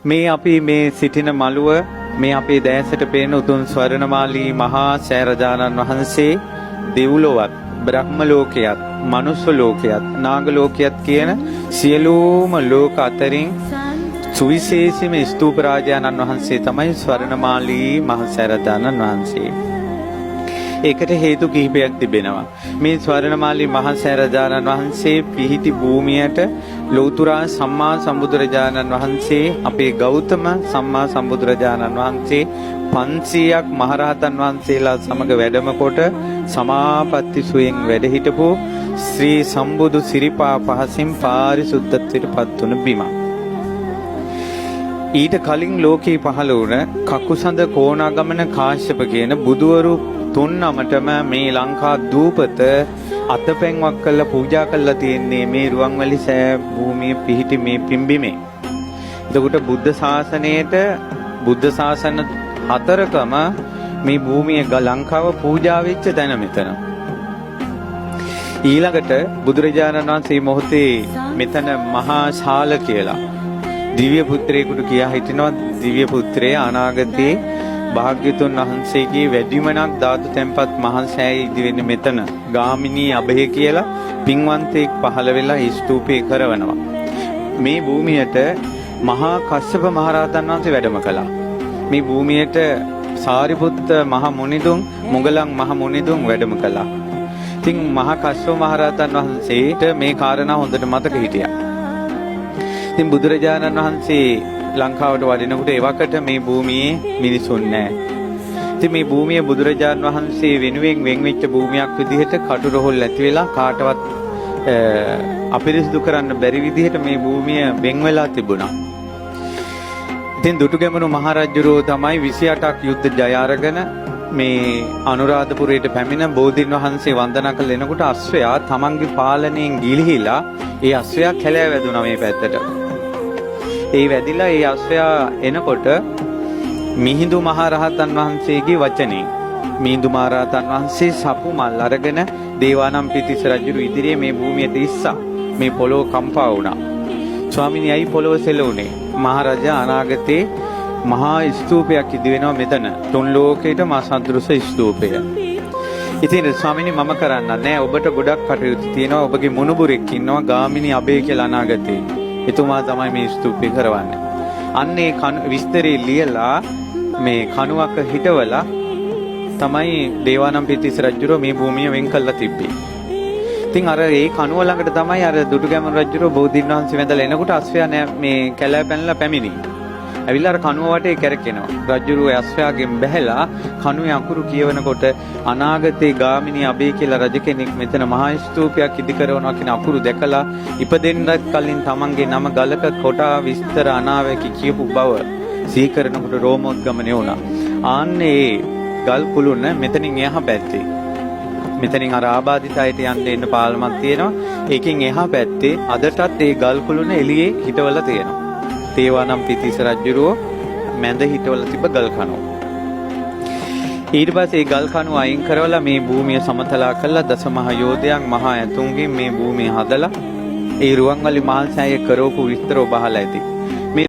මේ අපි මේ සිටින මළුව මේ අපේ දැසට පේන උතුම් ස්වර්ණමාලී මහා සෑරජානන් වහන්සේ දෙව්ලොවත් බ්‍රහ්ම ලෝකයත් මනුස්ස ලෝකයත් නාග ලෝකයත් කියන සියලුම ලෝක අතරින් සුවිශේෂීම ස්තූප රාජානන් වහන්සේ තමයි ස්වර්ණමාලී මහා සෑරජානන් වහන්සේ. ඒකට හේතු කිහිපයක් තිබෙනවා. මේ ස්වර්ණමාලී මහා සෑරජානන් වහන්සේ පිහිටි භූමියට ලෞතුරා සම්මා සම්බුදුරජාණන් වහන්සේ අපේ ගෞතම සම්මා සම්බුදුරජාණන් වහන්සේ 500ක් මහරහතන් වහන්සේලා සමග වැඩම කොට සමාපatti සුවයෙන් වැඩ හිටපු ශ්‍රී සම්බුදු සිරිපා පහසින් පාරිසුද්ධත්වයට පත් වුණ බිම. ඊට කලින් ලෝකේ පහළ වුණ කකුසඳ කෝණාගමන කාශ්‍යප කියන බුදුවරු 3 නමටම මේ ලංකා දූපත අතපැන්වක් කරලා පූජා කරලා තියෙන්නේ මේ රුවන්වැලි සෑ භූමියේ පිහිටි මේ පිම්බිමේ. එතකොට බුද්ධ ශාසනයේට බුද්ධ ශාසන 4කම මේ භූමිය ලංකාව පූජා වෙච්ච තැන මෙතන. ඊළඟට බුදුරජාණන් වහන්සේ මොහොතේ මෙතන මහා ශාල කියලා දිව්‍ය පුත්‍රයෙකුට කියා හිටිනවා. දිව්‍ය පුත්‍රයා අනාගතේ භාග්‍යතුන් වහන්සේගේ වැඩිමනක් ධාතු තැන්පත් මහා සෑය ඉදි වෙන්නේ මෙතන. ගාමිණී අභය කියලා පින්වන්තයෙක් පහළ වෙලා ස්තූපේ කරවනවා. මේ භූමියට මහා කස්සප මහරහතන් වහන්සේ වැඩම කළා. මේ භූමියට සාරිපුත්ත මහ මුනිදුන් මුගලන් මහ මුනිදුන් වැඩම කළා. ඉතින් මහා කස්සප මහරහතන් වහන්සේට මේ කාරණා හොඳට මතක හිටියා. ඉතින් බුදුරජාණන් වහන්සේ ලංකාවට වඩිනකොට එවකට මේ භූමියේ මිනිසුන් නැහැ. ඉතින් මේ භූමිය බුදුරජාණන් වහන්සේ වෙනුවෙන් වෙන් වෙච්ච භූමියක් විදිහට කටුරොහොල් ඇති වෙලා කාටවත් අපිරිසිදු කරන්න බැරි විදිහට මේ භූමිය වෙන් වෙලා තිබුණා. ඉතින් දුටුගැමුණු මහරජුරෝ තමයි 28ක් යුද්ධ ජය අරගෙන මේ අනුරාධපුරයට පැමිණ බෝධින් වහන්සේ වන්දනා කළ එනකොට අශ්වයා තමන්ගේ පාලනයෙන් ගිලිහිලා ඒ අශ්වයා කැලෑ වැදුනා මේ පැත්තට. ඒ වැදිලා ඒ අශ්වයා එනකොට මිහිඳු මහරහතන් වහන්සේගේ වචනේ මිහිඳු මහරහතන් වහන්සේ සපු මල් අරගෙන දේවානම්පියතිස්ස රජු ඉදිරියේ මේ භූමියට ඉස්සා. මේ පොළොව කම්පා වුණා. ස්වාමීනි අයි පොළොව සෙලුනේ. මහරජා අනාගතේ මහා ස්තූපයක් ඉදි වෙනවා මෙතන. තුන් ලෝකේට මා සදෘස ස්තූපය. ඉතින් ස්වාමීනි මම කරන්න නෑ. ඔබට ගොඩක් කටයුතු තියෙනවා. ඔබගේ මුණුබුරෙක් ඉන්නවා ගාමිණී අබේ කියලා අනාගතේ. එතුමා තමයි මේ ස්තූපය කරවන්නේ. අන්නේ විස්තරේ ලියලා මේ කණුවක හිටවලා තමයි දේවානම්පියතිස්ස රජුරෝ මේ භූමිය වෙන් කළා තිබ්බේ. ඉතින් අර ඒ කණුව ළඟට තමයි අර දුටුගැමුණු රජුරෝ බෝධීන් වහන්සේ වැඳලා එනකොට අශ්වයා මේ කැලෑ පැනලා පැමිණි. ඇවිල්ලා අර කණුව වටේ කැරකෙනවා. රජුරෝ අශ්වයාගෙන් බැහැලා කණුවේ අකුරු කියවනකොට අනාගතේ ගාමිණී අබේ කියලා රජ කෙනෙක් මෙතන මහා ස්තූපයක් ඉදි කරනවා කියන අකුරු දැකලා ඉපදෙන්නත් කලින් තමන්ගේ නම ගලක කොටා විස්තර අනාවැකි කියපු බව සීකරනකොට රෝමෝද්ගමනය වුණා. ආන්නේ ගල් කුළුණ මෙතනින් එහා පැත්තේ. මෙතනින් අර ආබාධිත අයට යන්න එන්න පාලමක් තියෙනවා. ඒකෙන් එහා පැත්තේ අදටත් ඒ ගල් කුළුණ එළියේ හිටවලා තියෙනවා. දේවානම්පියතිස්ස රජුරෝ මැද හිටවලා තිබ්බ ගල් කණුව. ඊට පස්සේ ඒ ගල් කණුව අයින් කරවලා මේ භූමිය සමතලා කළා. දසමහ යෝධයන් මහා ඇතුන්ගෙන් මේ භූමිය හදලා ඒ රුවන්වැලි මහල් සෑය කරවපු විස්තර ඔබ අහලා ඇති.